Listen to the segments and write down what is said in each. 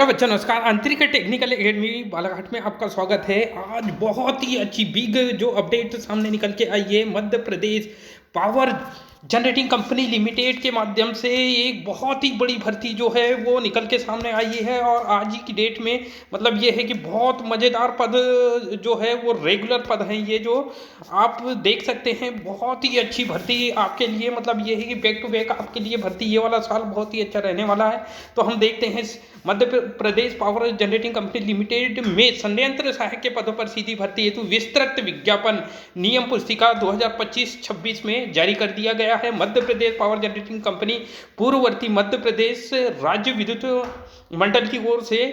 तो बच्चों नमस्कार। आंतरिक टेक्निकल एकेडमी बालाघाट में आपका स्वागत है। आज बहुत ही अच्छी बिग जो अपडेट सामने निकल के आई है, Madhya Pradesh power generating company limited के माध्यम से एक बहुत ही बड़ी भर्ती जो है वो निकल के सामने आई है। और आज ही की डेट में मतलब ये है कि बहुत मज़ेदार पद जो है वो रेगुलर पद हैं, ये जो आप देख सकते हैं। बहुत ही अच्छी भर्ती आपके लिए, मतलब ये है कि बैक टू बैक आपके लिए भर्ती ये वाला साल बहुत ही अच्छा रहने वाला है। तो हम देखते हैं Madhya Pradesh power generating company limited में संयंत्र सहायक के पदों पर सीधी भर्ती हेतु विस्तृत विज्ञापन नियम पुस्तिका 2025-26 में जारी कर दिया गया है। Madhya Pradesh power generating company पूर्ववर्ती मध्य प्रदेश राज्य विद्युत मंडल की ओर से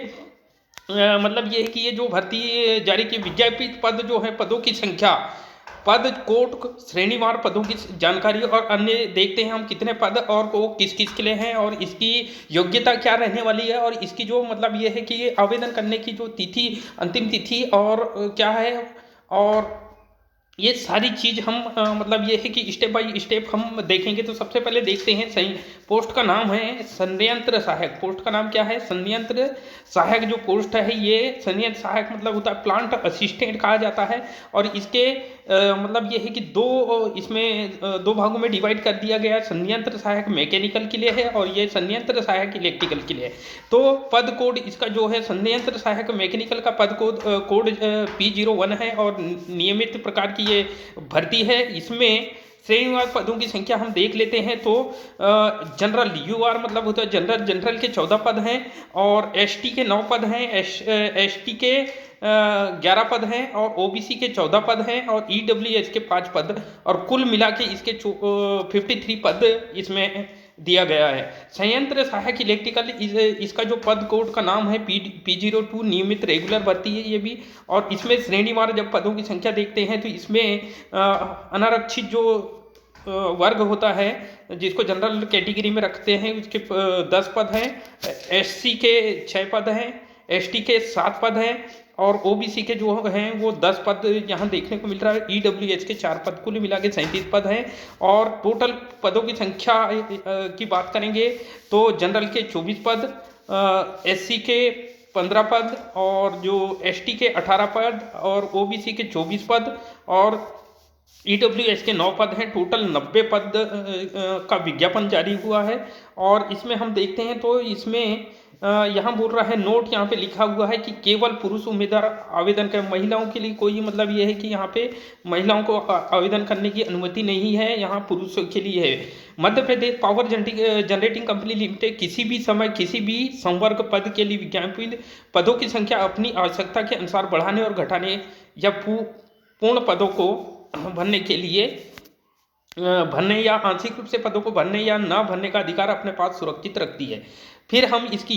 मतलब ये है कि ये जो भर्ती जारी की विज्ञापित पद जो है, पदों की संख्या, पद कोट श्रेणीवार पदों की जानकारी और अन्य देखते हैं हम कितने पद और को किस किस के लिए हैं और इसकी योग्यता क्या रहने वाली है। और इसकी जो मतलब ये है कि ये आवेदन करने की जो तिथि, अंतिम तिथि और क्या है, और ये सारी चीज़ हम मतलब ये है कि स्टेप बाय स्टेप हम देखेंगे। तो सबसे पहले देखते हैं, सही पोस्ट का नाम है संयंत्र सहायक। पोस्ट का नाम क्या है? संयंत्र सहायक जो पोस्ट है, ये संयंत्र सहायक मतलब होता है प्लांट असिस्टेंट कहा जाता है। और इसके मतलब ये है कि दो भागों में डिवाइड कर दिया गया है। संयंत्र सहायक मैकेनिकल के लिए है और ये संयंत्र सहायक इलेक्ट्रिकल के लिए है। तो पद कोड इसका जो है, संयंत्र सहायक मैकेनिकल का पद कोड P01 है और नियमित प्रकार की ये भर्ती है। इसमें श्रेणीवार पदों की संख्या हम देख लेते हैं। तो जनरल UR मतलब होता है जनरल के 14 पद हैं और ST के 9 पद हैं, ST के 11 पद हैं और OBC के 14 पद हैं और EWS के 5 पद और कुल मिला के इसके 53 पद इसमें दिया गया है। संयंत्र सहायक इलेक्ट्रिकल इसका जो पद कोड का नाम है P02 नियमित रेगुलर भर्ती है ये भी। और इसमें श्रेणीवार जब पदों की संख्या देखते हैं तो इसमें अनारक्षित जो वर्ग होता है जिसको जनरल कैटेगरी में रखते हैं, उसके 10 पद हैं, SC के 6 पद हैं, ST के 7 पद हैं और OBC के जो हैं वो 10 पद यहाँ देखने को मिल रहा है। EWS के 4 पद, कुल मिला के 37 पद हैं। और टोटल पदों की संख्या की बात करेंगे तो जनरल के 24 पद, SC के 15 पद और जो ST के 18 पद और OBC के 24 पद और EWS के 9 पद हैं। टोटल 90 पद का विज्ञापन जारी हुआ है। और इसमें हम देखते हैं तो इसमें यहाँ बोल रहा है, नोट यहाँ पे लिखा हुआ है कि केवल पुरुष उम्मीदवार आवेदन कर, महिलाओं के लिए कोई मतलब ये है कि यहाँ पे महिलाओं को आवेदन करने की अनुमति नहीं है, यहाँ पुरुषों के लिए है। Madhya Pradesh power generating company limited किसी भी समय किसी भी संवर्ग पद के लिए विज्ञापित पदों की संख्या अपनी आवश्यकता के अनुसार बढ़ाने और घटाने या पूर्ण पदों को भरने के लिए भरने या आंशिक रूप से पदों को भरने या न भरने का अधिकार अपने पास सुरक्षित रखती है। फिर हम इसकी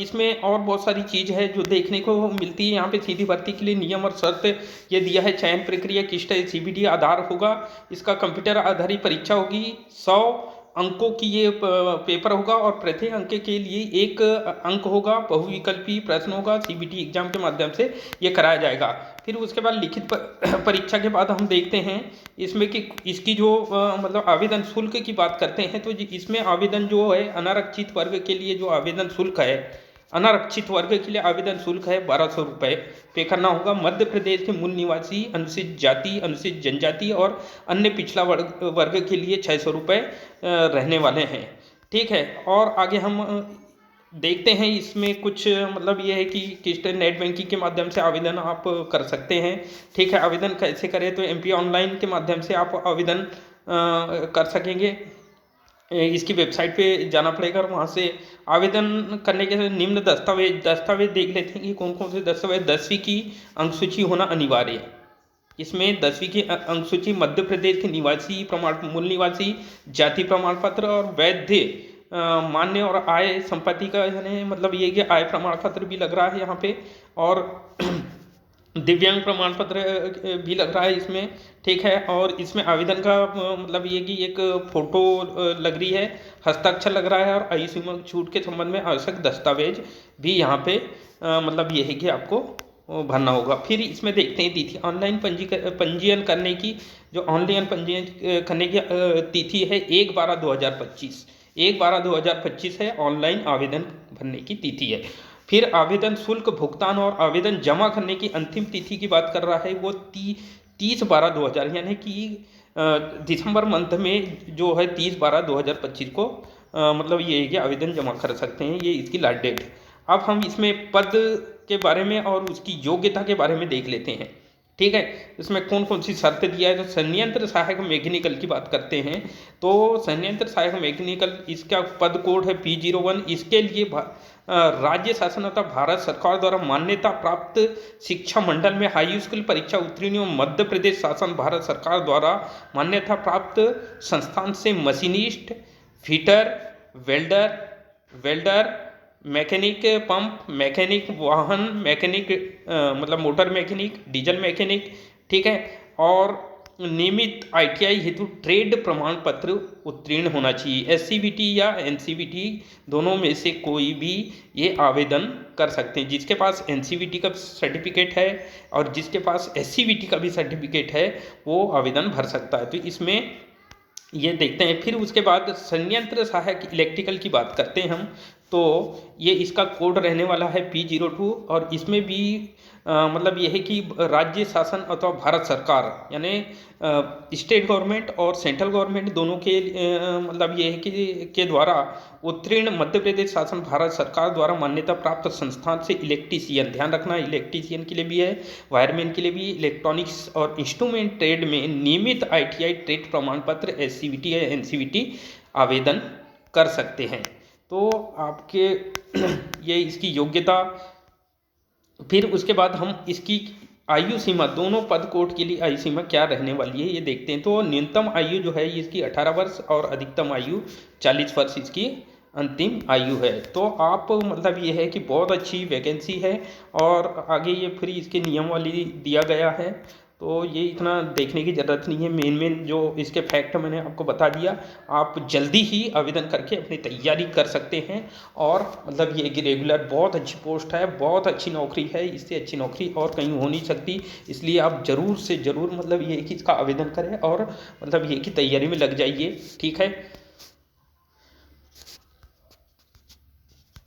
इसमें और बहुत सारी चीज़ है जो देखने को मिलती है। यहाँ पे सीधी भर्ती के लिए नियम और शर्त ये दिया है। चयन प्रक्रिया किस CBD आधार होगा, इसका कंप्यूटर आधारित परीक्षा होगी, 100 अंकों की ये पेपर होगा और प्रत्येक अंक के लिए 1 अंक होगा, बहुविकल्पी प्रश्न होगा, CBT एग्जाम के माध्यम से ये कराया जाएगा। फिर उसके बाद लिखित परीक्षा के बाद हम देखते हैं इसमें कि इसकी जो मतलब आवेदन शुल्क की बात करते हैं तो इसमें आवेदन जो है अनारक्षित वर्ग के लिए जो आवेदन शुल्क है, अनारक्षित वर्ग के लिए आवेदन शुल्क है 1200 रुपये पे करना होगा। मध्य प्रदेश के मूल निवासी, अनुसूचित जाति, अनुसूचित जनजाति और अन्य पिछड़ा वर्ग के लिए 600 रुपये रहने वाले हैं। ठीक है, और आगे हम देखते हैं इसमें कुछ मतलब ये है कि किस नेट बैंकिंग के माध्यम से आवेदन आप कर सकते हैं। ठीक है, आवेदन कैसे करें तो MP ऑनलाइन के माध्यम से आप आवेदन कर सकेंगे। इसकी वेबसाइट पे जाना पड़ेगा और वहाँ से आवेदन करने के निम्न दस्तावेज देख लेते हैं कि कौन कौन से दस्तावेज। 10वीं की अंकसूची होना अनिवार्य है। इसमें 10वीं की अंकसूची, मध्य प्रदेश के निवासी मूल निवासी, जाति प्रमाण पत्र और वैध मान्य और आय संपत्ति का यानी मतलब ये कि आय प्रमाण पत्र भी लग रहा है यहाँ पे और दिव्यांग प्रमाण पत्र भी लग रहा है इसमें। ठीक है, और इसमें आवेदन का मतलब ये कि एक फ़ोटो लग रही है, हस्ताक्षर लग रहा है और आयु सीमा छूट के संबंध में आवश्यक दस्तावेज भी यहाँ पे मतलब ये है कि आपको भरना होगा। फिर इसमें देखते हैं तिथि, ऑनलाइन पंजीयन करने की जो ऑनलाइन पंजीयन करने की तिथि है 1/12/2025 1/12/2025 है ऑनलाइन आवेदन भरने की तिथि है। फिर आवेदन शुल्क भुगतान और आवेदन जमा करने की अंतिम तिथि की बात कर रहा है वो 30/12/2000, यानी कि दिसंबर मंथ में जो है 30/12/2025 को मतलब ये है कि आवेदन जमा कर सकते हैं, ये इसकी लास्ट डेट है। अब हम इसमें पद के बारे में और उसकी योग्यता के बारे में देख लेते हैं। ठीक है, इसमें कौन कौन सी शर्त दिया है। तो संयंत्र सहायक मैकेनिकल की बात करते हैं, तो संयंत्र सहायक मैकेनिकल इसका पद कोड है P01। इसके लिए राज्य शासन अथवा भारत सरकार द्वारा मान्यता प्राप्त शिक्षा मंडल में हाई स्कूल परीक्षा उत्तीर्ण एवं मध्य प्रदेश शासन भारत सरकार द्वारा मान्यता प्राप्त संस्थान से machinist, fitter, welder, mechanic pump, mechanic वाहन, मैकेनिक मतलब मोटर मैकेनिक, डीजल मैकेनिक, ठीक है, और नियमित ITI हेतु ट्रेड प्रमाण पत्र उत्तीर्ण होना चाहिए। SCVT या NCVT दोनों में से कोई भी ये आवेदन कर सकते हैं। जिसके पास NCVT का सर्टिफिकेट है और जिसके पास SCVT का भी सर्टिफिकेट है वो आवेदन भर सकता है। तो इसमें ये देखते हैं। फिर उसके बाद संयंत्र सहायक इलेक्ट्रिकल की बात करते हैं हम, तो ये इसका कोड रहने वाला है P02 और इसमें भी मतलब ये है कि राज्य शासन अथवा भारत सरकार यानी स्टेट गवर्नमेंट और सेंट्रल गवर्नमेंट दोनों के मतलब ये है कि के द्वारा उत्तीर्ण मध्य प्रदेश शासन भारत सरकार द्वारा मान्यता प्राप्त संस्थान से इलेक्ट्रीशियन, ध्यान रखना इलेक्ट्रीशियन के लिए भी है, वायरमैन के लिए भी, इलेक्ट्रॉनिक्स और इंस्ट्रूमेंट ट्रेड में नियमित ITI ट्रेड प्रमाण पत्र SCVT या NCVT आवेदन कर सकते हैं। तो आपके ये इसकी योग्यता। फिर उसके बाद हम इसकी आयु सीमा, दोनों पद कोड के लिए आयु सीमा क्या रहने वाली है ये देखते हैं। तो न्यूनतम आयु जो है इसकी 18 वर्ष और अधिकतम आयु 40 वर्ष इसकी अंतिम आयु है। तो आप मतलब ये है कि बहुत अच्छी वैकेंसी है और आगे ये फ्री इसके नियमावली दिया गया है, तो ये इतना देखने की ज़रूरत नहीं है। मेन जो इसके फैक्ट मैंने आपको बता दिया, आप जल्दी ही आवेदन करके अपनी तैयारी कर सकते हैं। और मतलब ये कि रेगुलर बहुत अच्छी पोस्ट है, बहुत अच्छी नौकरी है, इससे अच्छी नौकरी और कहीं हो नहीं सकती। इसलिए आप ज़रूर से ज़रूर मतलब ये कि इसका आवेदन करें और मतलब ये कि तैयारी में लग जाइए। ठीक है।